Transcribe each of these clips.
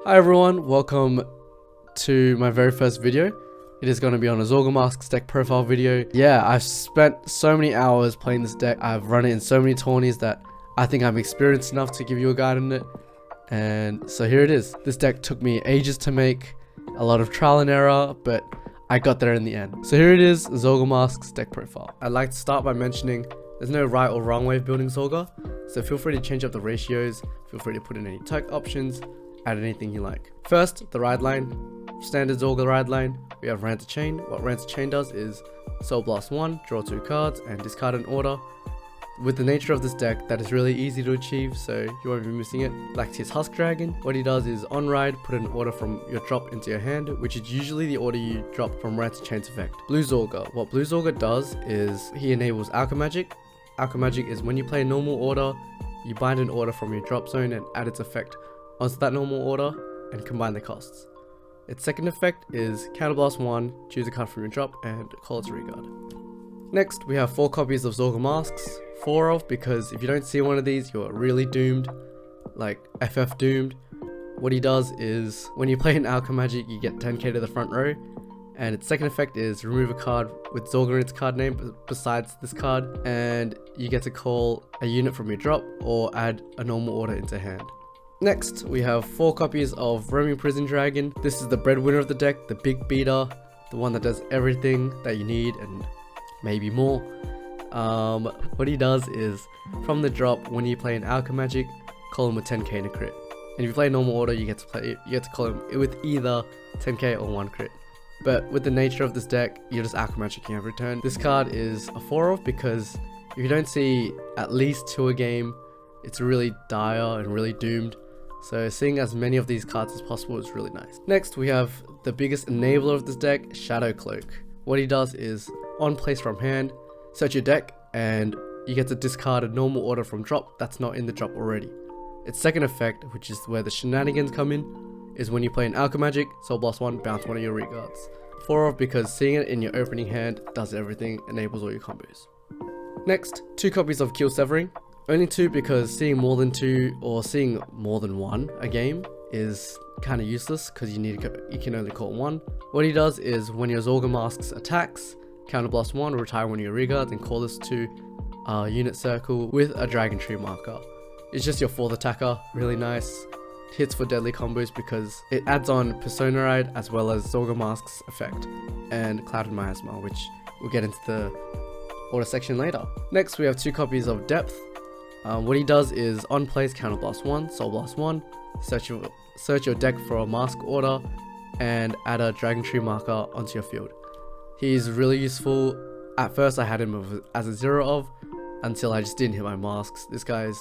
Hi everyone, welcome to my very first video. It is going to be on a Zorga Masques deck profile video. Yeah, I've spent so many hours playing this deck. I've run it in so many tourneys that I think I'm experienced enough to give you a guide on it. And so here it is. This deck took me ages to make, a lot of trial and error, but I got there in the end. So here it is, Zorga Masques deck profile. I'd like to start by mentioning there's no right or wrong way of building Zorga, so feel free to change up the ratios, feel free to put in any tech options, add anything you like. First, the ride line. Standard Zorga ride line, we have Rant to Chain. What Rant to Chain does is Soul Blast 1, draw 2 cards, and discard an order. With the nature of this deck, that is really easy to achieve, so you won't be missing it. Lacteous Husk Dragon, what he does is on ride, put an order from your drop into your hand, which is usually the order you drop from Rant to Chain's effect. Blue Zorga, what Blue Zorga does is he enables Alchemagic. Alchemagic is when you play a normal order, you bind an order from your drop zone and add its effect onto that normal order and combine the costs. Its second effect is Counterblast 1, choose a card from your drop and call it to regard. Next, we have 4 copies of Zorga Masques. 4 of, because if you don't see one of these, you're really doomed, like FF doomed. What he does is, when you play an Alchemagic, you get 10k to the front row, and its second effect is remove a card with Zorga in its card name besides this card, and you get to call a unit from your drop or add a normal order into hand. Next, we have 4 copies of Roaming Prison Dragon. This is the breadwinner of the deck, the big beater, the one that does everything that you need and maybe more. What he does is, from the drop, when you play an Alchemagic, call him with 10k in a crit. And if you play a normal order, you get to call him with either 10k or 1 crit. But with the nature of this deck, you're just Alchemagicing every turn. This card is a 4 of because if you don't see at least 2 a game, it's really dire and really doomed. So seeing as many of these cards as possible is really nice. Next, we have the biggest enabler of this deck, Shadow Cloak. What he does is, on place from hand, search your deck and you get to discard a normal order from drop that's not in the drop already. Its second effect, which is where the shenanigans come in, is when you play an Alchemagic, Soul Blast 1, bounce one of your regards. 4 of because seeing it in your opening hand does everything, enables all your combos. Next, 2 copies of Kill Severing. Only 2 because seeing more than 2 or seeing more than 1 a game is kind of useless because you can only call 1. What he does is when your Zorga Masques attacks, Counterblast 1, retire one of your regards and call this to a unit circle with a Dragon Tree marker. It's just your 4th attacker, really nice. Hits for deadly combos because it adds on Persona Ride as well as Zorga Masques effect and Clouded Miasma, which we'll get into the order section later. Next, we have 2 copies of Depth. What he does is on place Counterblast 1, Soul Blast 1, search your deck for a mask order and add a Dragon Tree marker onto your field. He's really useful. At first I had him as a 0 of until I just didn't hit my masks. This guy's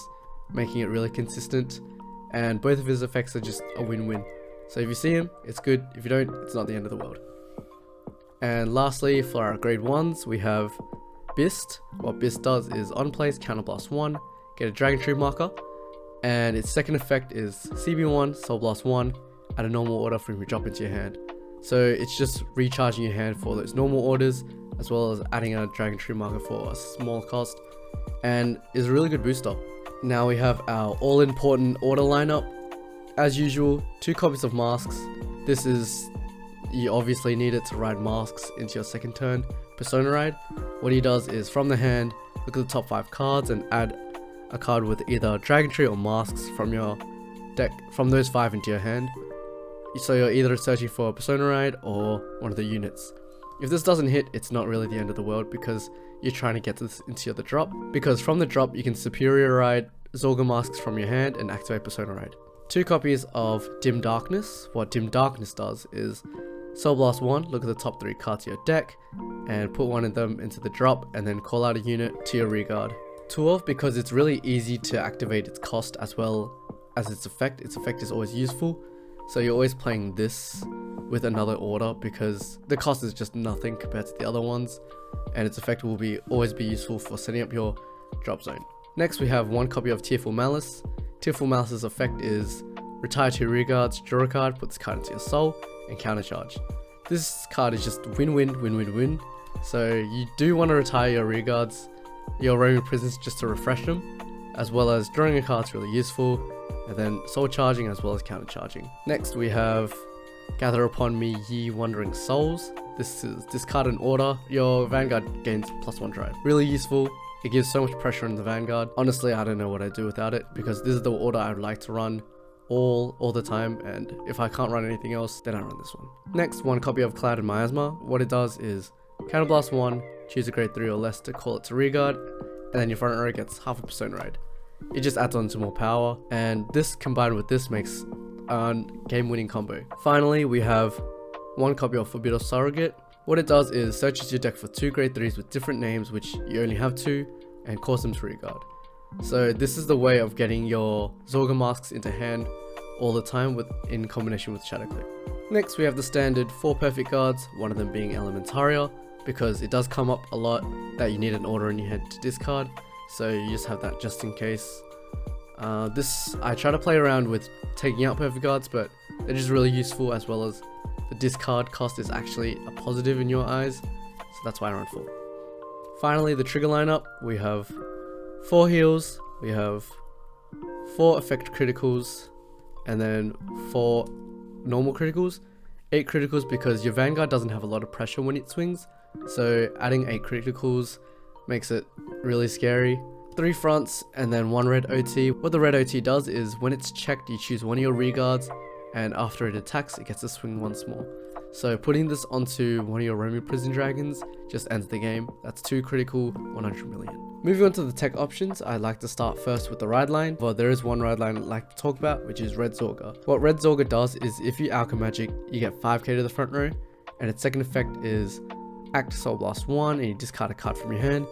making it really consistent and both of his effects are just a win-win. So if you see him, it's good. If you don't, it's not the end of the world. And lastly, for our grade 1s, we have Bist. What Bist does is on place Counterblast 1, get a Dragon Tree marker, and its second effect is CB1, Soul Blast 1, add a normal order from your drop into your hand. So it's just recharging your hand for those normal orders, as well as adding a Dragon Tree marker for a small cost, and is a really good booster. Now we have our all-important order lineup. As usual, 2 copies of Masks. This is, you obviously need it to ride Masks into your second turn. Persona Ride. What he does is from the hand, look at the top 5 cards and add a card with either Dragon Tree or Masks from your deck, from those 5 into your hand. So you're either searching for a Persona Ride or one of the units. If this doesn't hit, it's not really the end of the world because you're trying to get this into the drop. Because from the drop, you can Superior Ride Zorga Masques from your hand and activate Persona Ride. 2 copies of Dim Darkness. What Dim Darkness does is Soul Blast 1, look at the top 3 cards of your deck and put one of them into the drop and then call out a unit to your regard. 2 of because it's really easy to activate its cost as well as its effect. Its effect is always useful. So you're always playing this with another order because the cost is just nothing compared to the other ones, and its effect will always be useful for setting up your drop zone. Next, we have 1 copy of Tearful Malice. Tearful Malice's effect is retire 2 regards, draw a card, put this card into your soul, and countercharge. This card is just win-win. So you do want to retire your regards, your Roaming Prisons, just to refresh them, as well as drawing a card is really useful. and then soul charging as well as counter charging. Next we have Gather Upon Me Ye Wandering Souls. This is discard an order. Your Vanguard gains +1 drive. Really useful. It gives so much pressure on the Vanguard. Honestly, I don't know what I'd do without it, because this is the order I would like to run all the time, and if I can't run anything else, then I run this one. Next, 1 copy of Clouded Miasma. What it does is Counterblast 1, choose a grade 3 or less to call it to rearguard, and then your front row gets 0.5% ride. It just adds on to more power, and this combined with this makes a game-winning combo. Finally, we have 1 copy of Forbidden Surrogate. What it does is searches your deck for 2 grade 3s with different names, which you only have 2, and calls them to rearguard. So this is the way of getting your Zorga Masques into hand all the time in combination with Shadowclip. Next we have the standard 4 perfect guards, one of them being Elementaria, because it does come up a lot that you need an order in your hand to discard, so you just have that just in case. I try to play around with taking out perfect guards, but they're just really useful, as well as the discard cost is actually a positive in your eyes, so that's why I run 4. Finally, the trigger lineup, we have 4 heals, we have 4 effect criticals, and then 4 normal criticals. 8 criticals because your Vanguard doesn't have a lot of pressure when it swings, so adding 8 criticals makes it really scary. 3 fronts and then 1 red OT. What the red OT does is when it's checked, you choose one of your rearguards, and after it attacks, it gets to swing once more. So putting this onto one of your roaming prison dragons just ends the game. That's 2 critical, 100 million. Moving on to the tech options, I'd like to start first with the ride line. Well, there is one ride line I'd like to talk about, which is Red Zorga. What Red Zorga does is if you Alchemy Magic, you get 5k to the front row, and its second effect is Act Soul Blast 1, and you discard a card from your hand,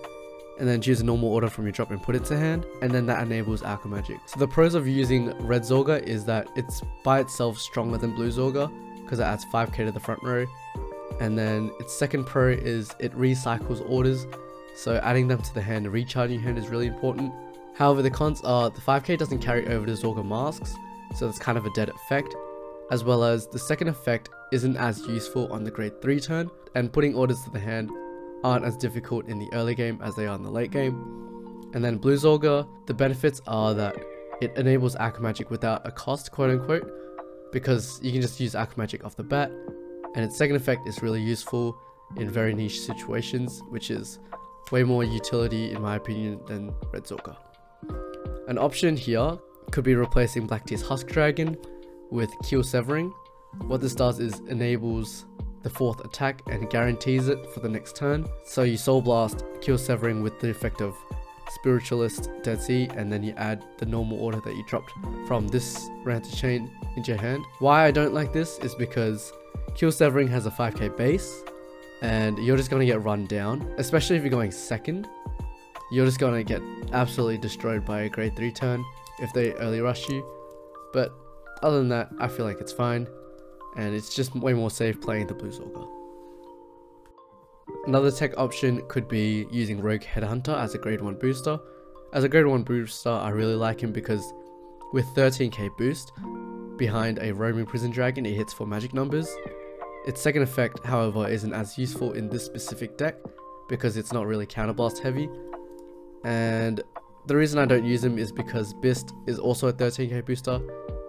and then choose a normal order from your drop and put it to hand, and then that enables Alchemy Magic. So the pros of using Red Zorga is that it's by itself stronger than Blue Zorga, because it adds 5k to the front row, and then its second pro is it recycles orders, so adding them to the hand and recharging your hand is really important. However, the cons are the 5k doesn't carry over to Zorga Masques, so it's kind of a dead effect, as well as the second effect isn't as useful on the grade 3 turn, and putting orders to the hand aren't as difficult in the early game as they are in the late game. And then Blue Zorga, the benefits are that it enables Alchemy Magic without a cost, quote unquote, because you can just use Alchemy Magic off the bat, and its second effect is really useful in very niche situations, which is way more utility in my opinion than Red Zorga. An option here could be replacing Black Tear's Husk Dragon with Keel Severing. What this does is enables the 4th attack and guarantees it for the next turn. So you Soul Blast Keel Severing with the effect of Spiritualist, Dead Sea, and then you add the normal order that you dropped from this Ranter Chain into your hand. Why I don't like this is because Keel Severing has a 5k base, and you're just going to get run down, especially if you're going second. You're just going to get absolutely destroyed by a grade 3 turn if they early rush you. But other than that, I feel like it's fine, and it's just way more safe playing the Blue Zorga. Another tech option could be using Rogue Headhunter as a grade 1 booster. As a grade 1 booster, I really like him because with 13k boost behind a roaming prison dragon, it hits for magic numbers. Its second effect, however, isn't as useful in this specific deck because it's not really counterblast heavy. And the reason I don't use him is because Bist is also a 13k booster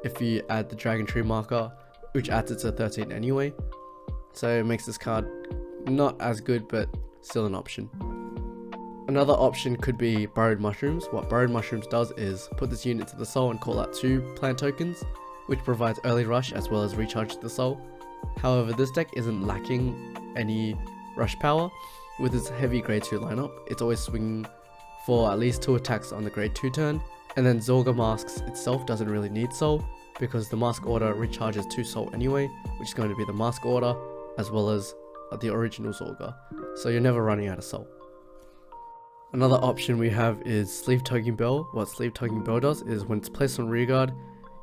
if you add the Dragon Tree marker, which adds it to 13 anyway. So it makes this card not as good, but still an option. Another option could be Burrowed Mushrooms. What Burrowed Mushrooms does is put this unit to the soul and call out 2 plant tokens, which provides early rush as well as recharge the soul. However, this deck isn't lacking any rush power. With its heavy grade 2 lineup, it's always swinging for at least 2 attacks on the grade 2 turn, and then Zorga Masques itself doesn't really need soul because the mask order recharges 2 soul anyway, which is going to be the mask order as well as the original Zorga, so you're never running out of soul. Another option we have is Sleeve Tugging Bell. What Sleeve Tugging Bell does is when it's placed on rearguard,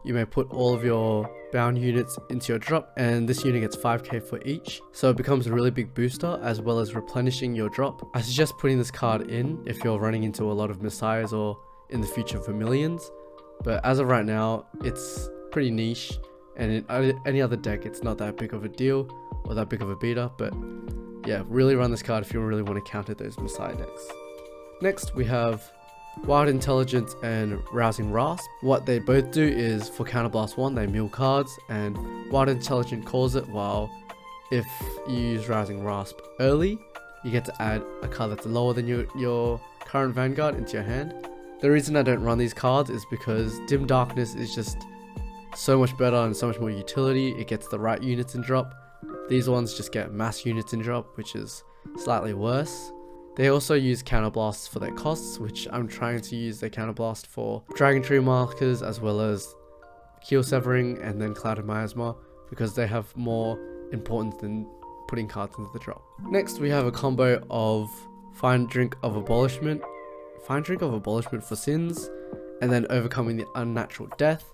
you may put all of your bound units into your drop, and this unit gets 5k for each, so it becomes a really big booster as well as replenishing your drop. I suggest putting this card in if you're running into a lot of Messiahs or in the future Vermilions, but as of right now it's pretty niche, and in any other deck it's not that big of a deal or that big of a beater. But yeah, really run this card if you really want to counter those Messiah decks. Next we have Wild Intelligence and Rousing Rasp. What they both do is for Counterblast 1 they mill cards, and Wild Intelligence calls it, while if you use Rousing Rasp early, you get to add a card that's lower than your current Vanguard into your hand. The reason I don't run these cards is because Dim Darkness is just so much better and so much more utility. It gets the right units in drop. These ones just get mass units in drop, which is slightly worse. They also use Counterblasts for their costs, which I'm trying to use their Counterblast for Dragon Tree Markers as well as Keel Severing and then Clouded Miasma, because they have more importance than putting cards into the drop. Next we have a combo of Fine Drink of Abolishment for Sins, and then Overcoming the Unnatural Death.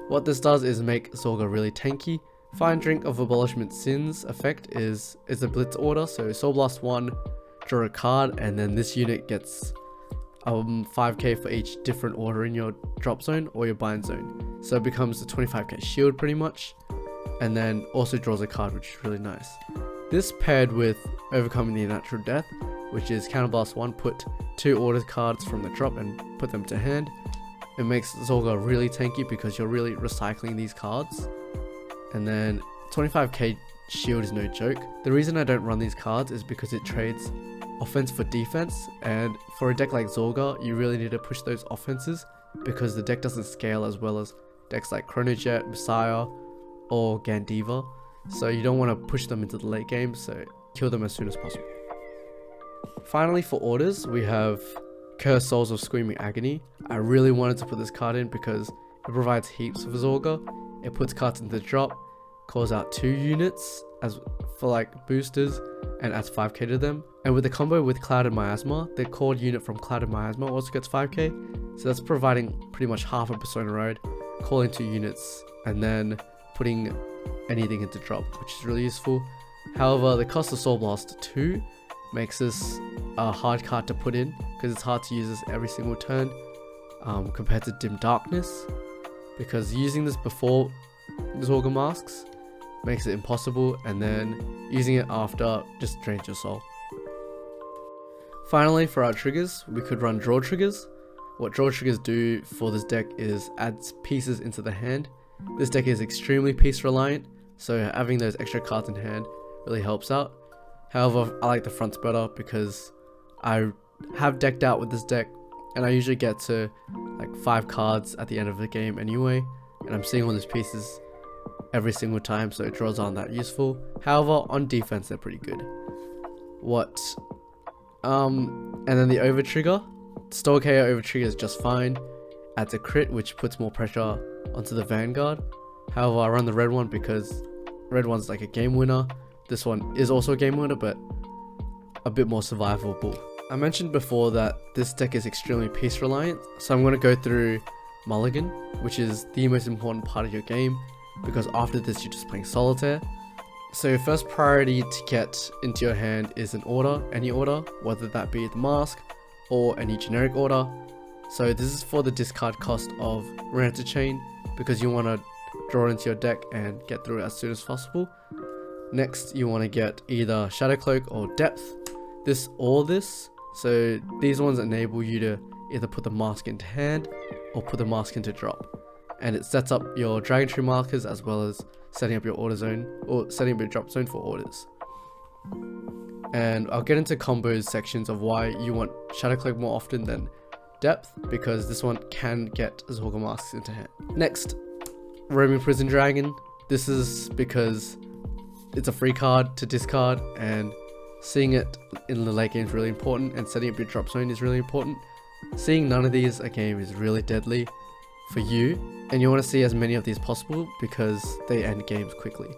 What this does is make Zorga really tanky. Fine Drink of Abolishment Sins effect is a blitz order, so Soul Blast 1, draw a card, and then this unit gets 5k for each different order in your drop zone or your bind zone. So it becomes a 25k shield pretty much, and then also draws a card, which is really nice. This paired with Overcoming the Unnatural Death, which is Counterblast 1, put 2 order cards from the drop and put them to hand. It makes Zorga really tanky because you're really recycling these cards. And then 25k shield is no joke. The reason I don't run these cards is because it trades offense for defense, and for a deck like Zorga, you really need to push those offenses because the deck doesn't scale as well as decks like Chronojet, Messiah, or Gandiva. So you don't want to push them into the late game, so kill them as soon as possible. Finally, for orders, we have Cursed Souls of Screaming Agony. I really wanted to put this card in because it provides heaps for Zorga. It puts cards into the drop, calls out 2 units as for like boosters, and adds 5k to them. And with the combo with Clouded Miasma, the called unit from Clouded Miasma also gets 5k. So that's providing pretty much half a Persona Road, calling 2 units, and then putting anything into drop, which is really useful. However, the cost of Soul Blast 2 makes this a hard card to put in because it's hard to use this every single turn compared to Dim Darkness, because using this before Zorga Masques makes it impossible, and then using it after just drains your soul. Finally, for our triggers, we could run draw triggers. What draw triggers do for this deck is adds pieces into the hand. This deck is extremely piece reliant, so having those extra cards in hand really helps out. However, I like the fronts better because I have decked out with this deck and I usually get to like 5 cards at the end of the game anyway, and I'm seeing all these pieces every single time, so draws aren't that useful. However, on defense they're pretty good. And then the over trigger, Store KO over trigger is just fine. Adds a crit, which puts more pressure onto the Vanguard. However, I run the red one because red one's like a game winner. This one is also a game winner, but a bit more survivable. I mentioned before that this deck is extremely piece reliant, so I'm going to go through Mulligan, which is the most important part of your game, because after this you're just playing solitaire. So your first priority to get into your hand is an order, any order, whether that be the mask or any generic order. So this is for the discard cost of Renter Chain, because you want to draw it into your deck and get through it as soon as possible. Next, you want to get either Shadow Cloak or Depth, this or this. So these ones enable you to either put the mask into hand or put the mask into drop, and it sets up your Dragon Tree Markers as well as setting up your order zone or setting up your drop zone for orders. And I'll get into combos sections of why you want Shadow Cloak more often than Depth, because this one can get Zorga Masques into hand. Next, Roaming Prison Dragon. This is because it's a free card to discard, and seeing it in the late game is really important, and setting up your drop zone is really important. Seeing none of these a game is really deadly for you, and you want to see as many of these possible because they end games quickly.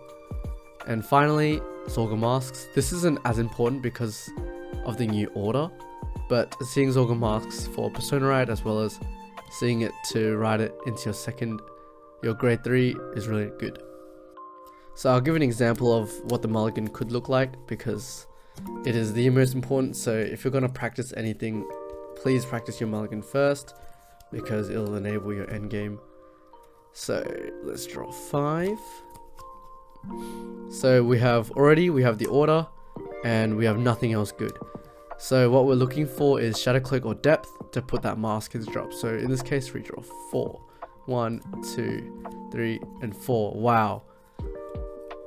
And finally, Zorga Masques. This isn't as important because of the new order, but seeing Zorga Masques for Persona Ride as well as seeing it to ride it into your grade 3 is really good. So I'll give an example of what the Mulligan could look like, because it is the most important. So if you're going to practice anything, please practice your Mulligan first, because it'll enable your end game. So let's draw 5. So we have the order, and we have nothing else good. So what we're looking for is Shadow Cloak or Depth to put that mask into drop. So in this case, redraw 4. 1, 2, 3, and 4. Wow.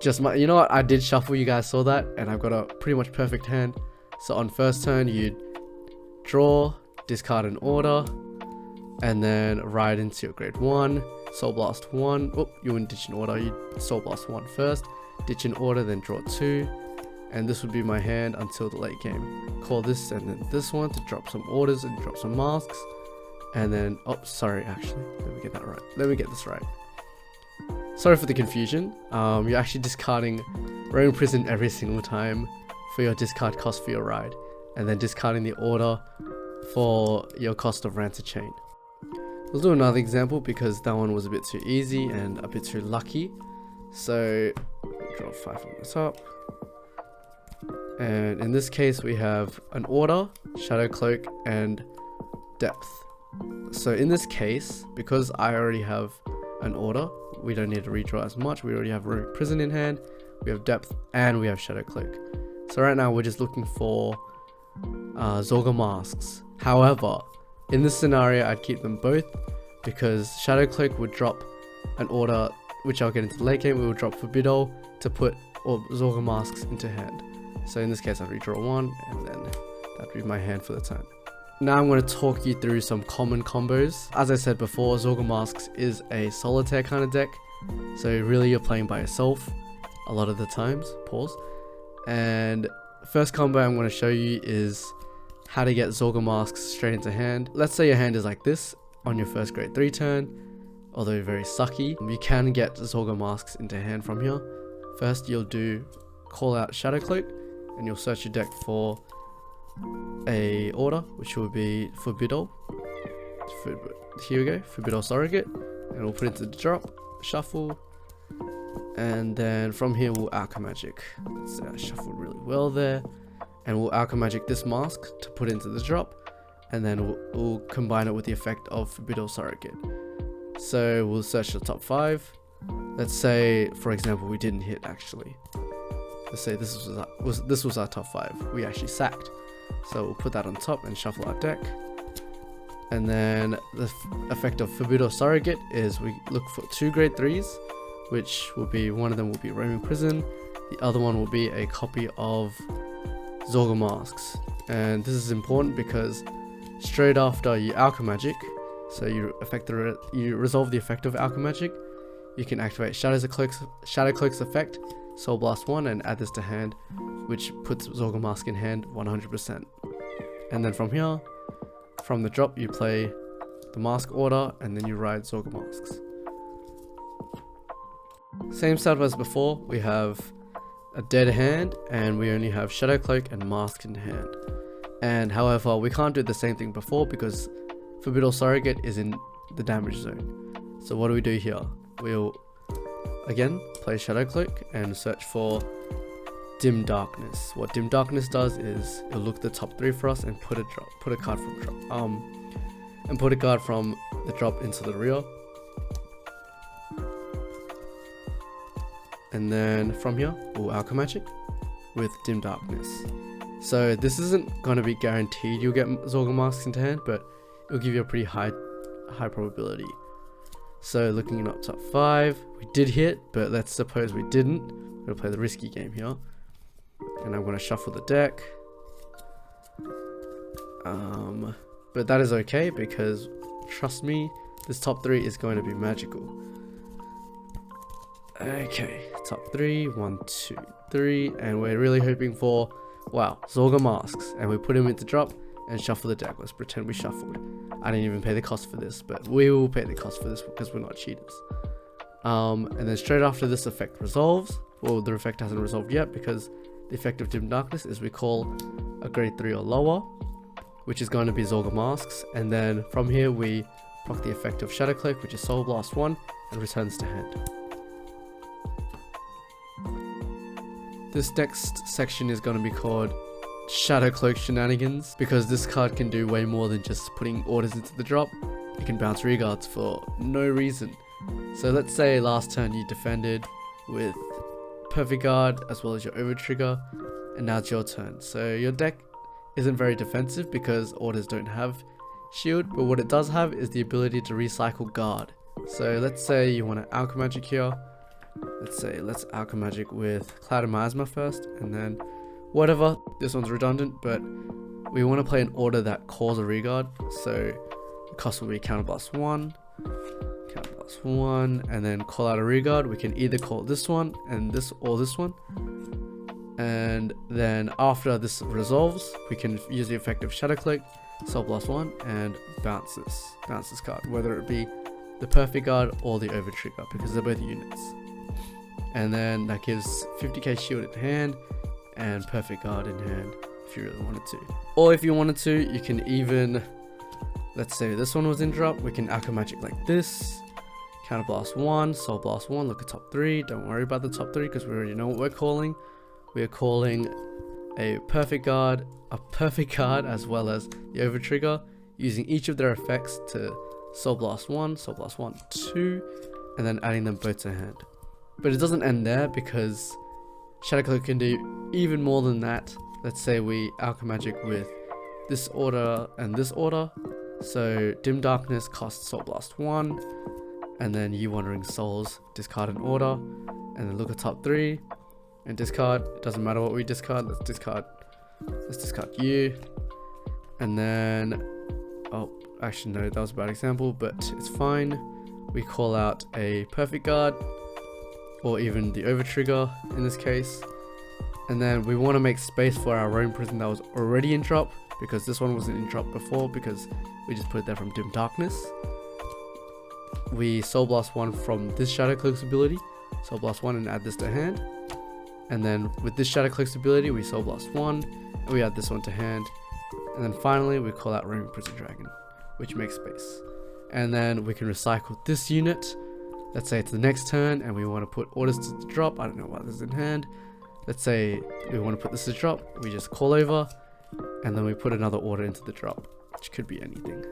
You know what? I did shuffle, you guys saw that, and I've got a pretty much perfect hand. So on first turn, you draw, discard an order, and then ride into your grade 1, Soul Blast 1. Oh, you wouldn't ditch an order, you Soul Blast 1 first, ditch an order, then draw 2. And this would be my hand until the late game. Call this and then this one to drop some orders and drop some masks. And then, oh, sorry, actually, let me get that right. Let me get this right. Sorry for the confusion. You're actually discarding Roaming Prison every single time for your discard cost for your ride. And then discarding the order for your cost of Rancid Chain. We'll do another example because that one was a bit too easy and a bit too lucky. So, draw 5 on the top. And in this case, we have an order, Shadow Cloak, and Depth. So in this case, because I already have an order, we don't need to redraw as much. We already have Roaming Prison in hand, we have Depth, and we have Shadow Cloak. So right now, we're just looking for Zorga Masques. However, in this scenario, I'd keep them both because Shadow Cloak would drop an order, which I'll get into the late game. We will drop Forbidol to put Zorga Masques into hand. So in this case, I'll redraw 1, and then that'd be my hand for the turn. Now I'm going to talk you through some common combos. As I said before, Zorga Masques is a solitaire kind of deck. So really you're playing by yourself a lot of the times. Pause. And first combo I'm going to show you is how to get Zorga Masques straight into hand. Let's say your hand is like this on your first grade 3 turn, although very sucky. You can get Zorga Masques into hand from here. First you'll do call out Shadow Cloak, and you'll search your deck for a order, which will be Forbidol. Here we go, Forbidol Surrogate, and we'll put it into the drop, shuffle, and then from here we'll Alchemagic. Let's shuffle really well there, and we'll Alchemagic this mask to put into the drop, and then we'll combine it with the effect of Forbidol Surrogate. So we'll search the top 5. Let's say, for example, we didn't hit actually. Let's say this was our top 5. We actually sacked. So we'll put that on top and shuffle our deck. And then the effect of Forbidol Surrogate is we look for 2 grade 3s, which will be, one of them will be Roaming Prison, the other one will be a copy of Zorga Masques. And this is important because straight after you Alchemagic, so you resolve the effect of Alchemagic, you can activate Shadow Cloak's effect, Soul Blast 1, and add this to hand, which puts Zorga Masques in hand 100%. And then from here, from the drop, you play the mask order, and then you ride Zorga Masques. Same setup as before, we have a dead hand, and we only have Shadow Cloak and Mask in hand. And however, we can't do the same thing before because Forbidol Surrogate is in the damage zone. So what do we do here? We'll again play Shadow Cloak and search for Dim Darkness. What Dim Darkness does is it'll look at the top 3 for us and put a card from the drop into the rear. And then from here we'll Alchemagic with Dim Darkness. So this isn't going to be guaranteed you'll get Zorga Masques into hand, but it'll give you a pretty high probability. So looking at top 5, we did hit, but let's suppose we didn't. I'm going to play the risky game here. And I'm going to shuffle the deck. But that is okay because, trust me, this top 3 is going to be magical. Okay, top 3, 1, 2, 3, and we're really hoping for, wow, Zorga Masques. And we put him into drop and shuffle the deck. Let's pretend we shuffled. I didn't even pay the cost for this, but we will pay the cost for this because we're not cheaters. And then straight after this effect resolves, well, the effect hasn't resolved yet because the effect of Dim Darkness is we call a grade 3 or lower, which is going to be Zorga Masques, and then from here we proc the effect of Shadow Cloak, which is Soul Blast 1, and returns to hand. This next section is going to be called Shadow Cloak Shenanigans, because this card can do way more than just putting orders into the drop. It can bounce rearguards for no reason. So let's say last turn you defended with Perfect Guard as well as your over trigger, and now it's your turn. So your deck isn't very defensive because orders don't have shield, but what it does have is the ability to recycle guard. So let's say you want to Alchemy Magic here. Let's Alchemy Magic with Clouded Miasma first, and then whatever. This one's redundant, but we want to play an order that calls a regard. So the cost will be Counterblast 1, and then call out a regard. We can either call this one and this, or this one. And then after this resolves, we can use the effect of Shadow Cloak, Soul Blast 1, and bounce this card, whether it be the Perfect Guard or the Over Trigger, because they're both units. And then that gives 50k shield in hand and Perfect Guard in hand if you really wanted to. Or if you wanted to, you can even, let's say this one was in drop, we can Alchemy Magic like this, Counterblast 1, Soul Blast 1, look at top 3, don't worry about the top 3 because we already know what we're calling. We are calling a Perfect Guard, as well as the Over Trigger, using each of their effects to Soul Blast 1, 2, and then adding them both to hand. But it doesn't end there because Shadow Cloak can do even more than that. Let's say we Alchemy Magic with this order and this order. So Dim Darkness costs Soul Blast 1, and then You Wandering Souls, discard an order, and then look at top 3 and discard. It doesn't matter what we discard. Let's discard you, and then actually no, that was a bad example, but it's fine. We call out a Perfect Guard, or even the Over Trigger in this case, and then we want to make space for our Roam Prison that was already in drop, because this one wasn't in drop before because we just put it there from Dim Darkness. We Soul Blast 1 from this Shadow Cloak's ability, Soul Blast 1 and add this to hand, and then with this Shadow Cloak's ability we Soul Blast 1 and we add this one to hand, and then finally we call out Roaming Prison Dragon, which makes space. And then we can recycle this unit. Let's say it's the next turn and we want to put orders to the drop. I don't know why this is in hand. Let's say we want to put this to drop. We just call over and then we put another order into the drop, which could be anything.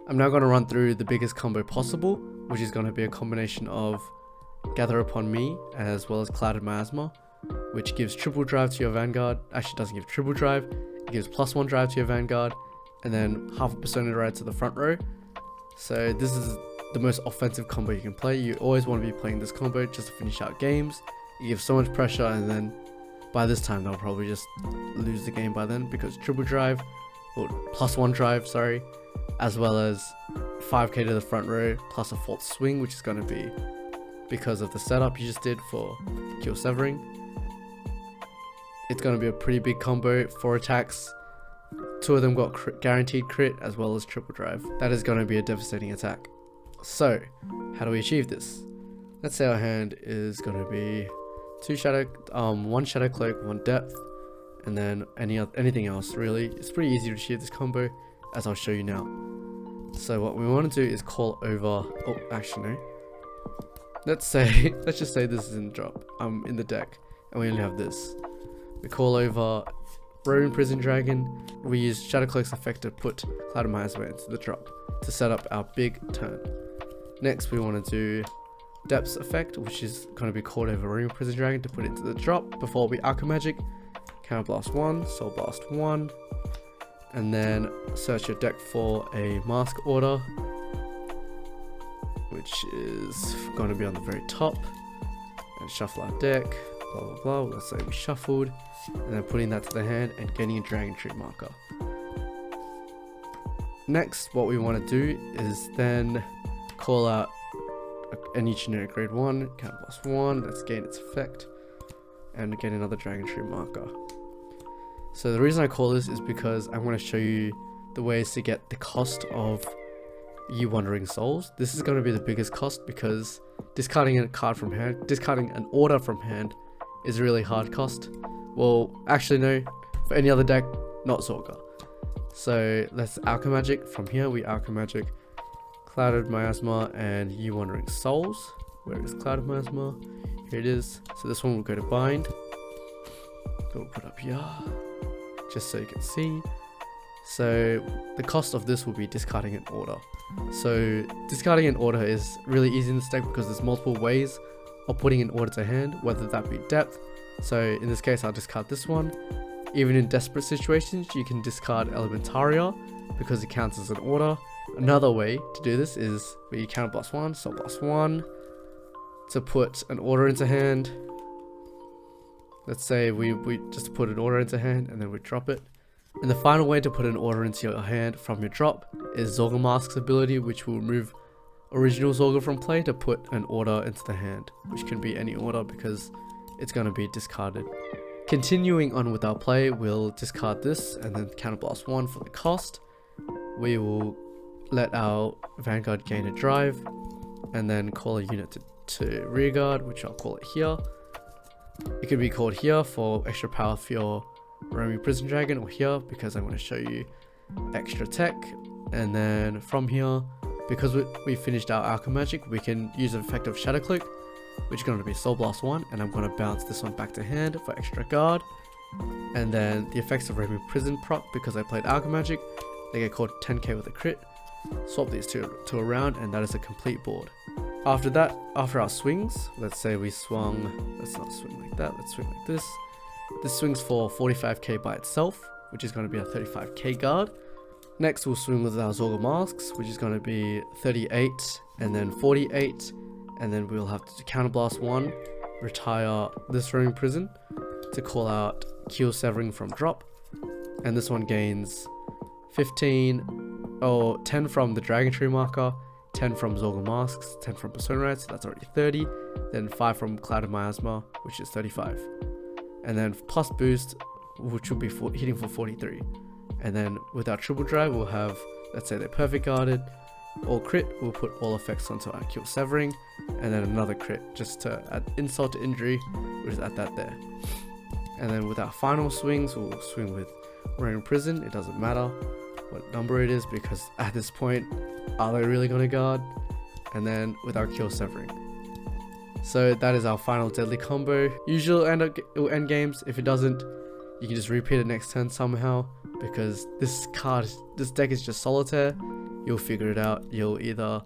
I'm now going to run through the biggest combo possible, which is going to be a combination of Gather Upon Me as well as Clouded Miasma, which gives triple drive to your Vanguard. Actually doesn't give triple drive, it gives +1 drive to your Vanguard, and then half a Persona Ride to the front row. So this is the most offensive combo you can play. You always want to be playing this combo just to finish out games. You give so much pressure, and then by this time they'll probably just lose the game by then, because triple drive, or +1 drive, sorry, as well as 5k to the front row plus a false swing, which is going to be because of the setup you just did for Kill Severing. It's going to be a pretty big combo. 4 attacks, 2 of them got guaranteed crit as well as triple drive. That is going to be a devastating attack. So how do we achieve this? Let's say our hand is going to be 1 Shadow Cloak, 1 Depth, and then anything else really. It's pretty easy to achieve this combo, as I'll show you now. So what we want to do is call over, actually no, let's just say this is in the drop, in the deck, and we only have this. We call over Roaming Prison Dragon. We use Shadow Cloak's effect to put Clouded Miasma into the drop to set up our big turn. Next we want to do Depth's effect, which is going to be called over Roaming Prison Dragon to put it into the drop before we Alchemy Magic. Counterblast 1, Soul Blast 1, and then search your deck for a mask order, which is going to be on the very top, and shuffle our deck, blah blah blah. Let's say we shuffled, and then putting that to the hand and getting a Dragon Tree marker. Next, what we want to do is then call out any generic grade 1, Counterblast 1, let's gain its effect, and get another Dragon Tree marker. So the reason I call this is because I want to show you the ways to get the cost of You Wandering Souls. This is going to be the biggest cost because discarding a card from hand, discarding an order from hand is a really hard cost. Well, actually no, for any other deck, not Zorga. So let's Alchemy Magic. From here we Alchemy Magic Clouded Miasma and You Wandering Souls. Where is Clouded Miasma? Here it is. So this one will go to bind. So we'll put up here, just so you can see. So the cost of this will be discarding an order. So discarding an order is really easy in this deck because there's multiple ways of putting an order to hand, whether that be depth. So in this case I'll discard this one, Even in desperate situations, you can discard Elementaria because it counts as an order. Another way to do this is where you counter blast 1, so blast 1 to put an order into hand. Let's say we just put an order into hand and then we drop it. And the final way to put an order into your hand from your drop is Zorga Masques' ability, which will remove original Zorga from play to put an order into the hand, which can be any order because it's going to be discarded. Continuing on with our play, we'll discard this and then counterblast 1 for the cost. We will let our Vanguard gain a drive and then call a unit to rearguard, which I'll call it here. It could be called here for extra power for your roaming prison dragon, or here because I want to show you extra tech. And then from here, because we finished our alchemy magic, we can use the effect of Shadow Cloak, which is going to be Soul Blast 1, and I'm going to bounce this one back to hand for extra guard. And then the effects of roaming prison proc, because I played alchemy magic, they get called 10k with a crit. Swap these two around, and that is a complete board. After that, after our swings, let's say we swung, let's not swing like that, let's swing like this. This swings for 45k by itself, which is going to be a 35k guard. Next we'll swing with our Zorga Masques, which is going to be 38 and then 48, and then we'll have to counterblast 1, retire this roaming prison to call out Keel Severing from drop, and this one gains 15 or 10 from the Dragon Tree marker, 10 from Zorga Masques, 10 from Persona Rites, so that's already 30, then 5 from Clouded Miasma, which is 35, and then plus boost, which will be hitting for 43. And then with our triple drive, we'll have, let's say they're perfect guarded, or crit, we'll put all effects onto our Keel Severing, and then another crit just to add insult to injury, we'll just add that there. And then with our final swings, we'll swing with Roaming Prison. It doesn't matter what number it is, because at this point, are they really going to guard? And then with our Keel Severing. So that is our final deadly combo. Usually it will end games. If it doesn't, you can just repeat it next turn somehow, because this deck is just solitaire. You'll figure it out. You'll either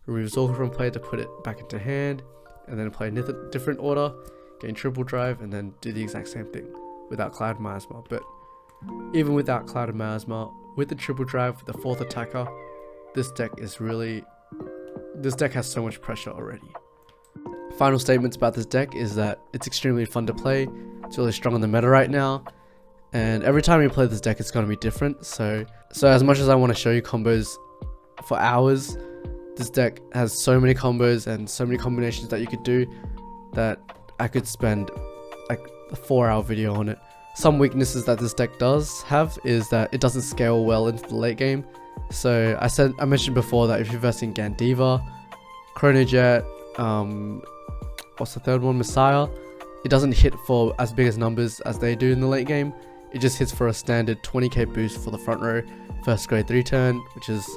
remove Zorga from play to put it back into hand, and then play a different order, gain triple drive, and then do the exact same thing without Clouded Miasma. But even without Clouded Miasma, with the triple drive, with the 4th attacker, this deck has so much pressure already. Final statements about this deck is that it's extremely fun to play. It's really strong in the meta right now, and every time you play this deck, it's going to be different. So as much as I want to show you combos for hours, this deck has so many combos and so many combinations that you could do that I could spend like a 4-hour video on it. Some weaknesses that this deck does have is that it doesn't scale well into the late game. So I mentioned before that if you're versing Gandiva, Chronojet, what's the third one, Messiah, it doesn't hit for as big as numbers as they do in the late game. It just hits for a standard 20k boost for the front row first grade 3 turn, which is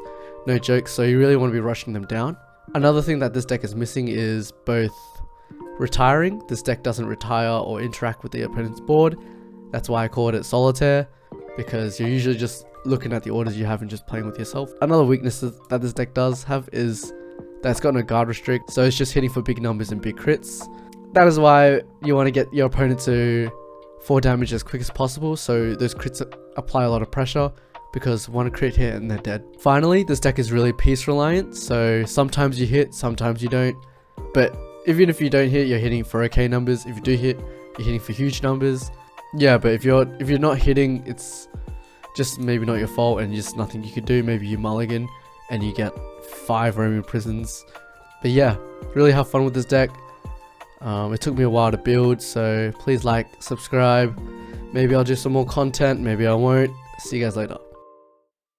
no joke, so you really want to be rushing them down. Another thing that this deck is missing is both retiring. This deck doesn't retire or interact with the opponent's board. That's why I called it solitaire, because you're usually just looking at the orders you have and just playing with yourself. Another weakness that this deck does have is that it's got no guard restrict, so it's just hitting for big numbers and big crits. That is why you want to get your opponent to 4 damage as quick as possible, so those crits apply a lot of pressure, because one crit hit and they're dead. Finally, this deck is really piece reliant, so sometimes you hit, sometimes you don't, but even if you don't hit, you're hitting for okay numbers. If you do hit, you're hitting for huge numbers. Yeah, but if you're not hitting, it's just maybe not your fault and just nothing you could do. Maybe you mulligan and you get 5 roaming prisons. But yeah, really have fun with this deck. It took me a while to build, so please like, subscribe. Maybe I'll do some more content, maybe I won't. See you guys later.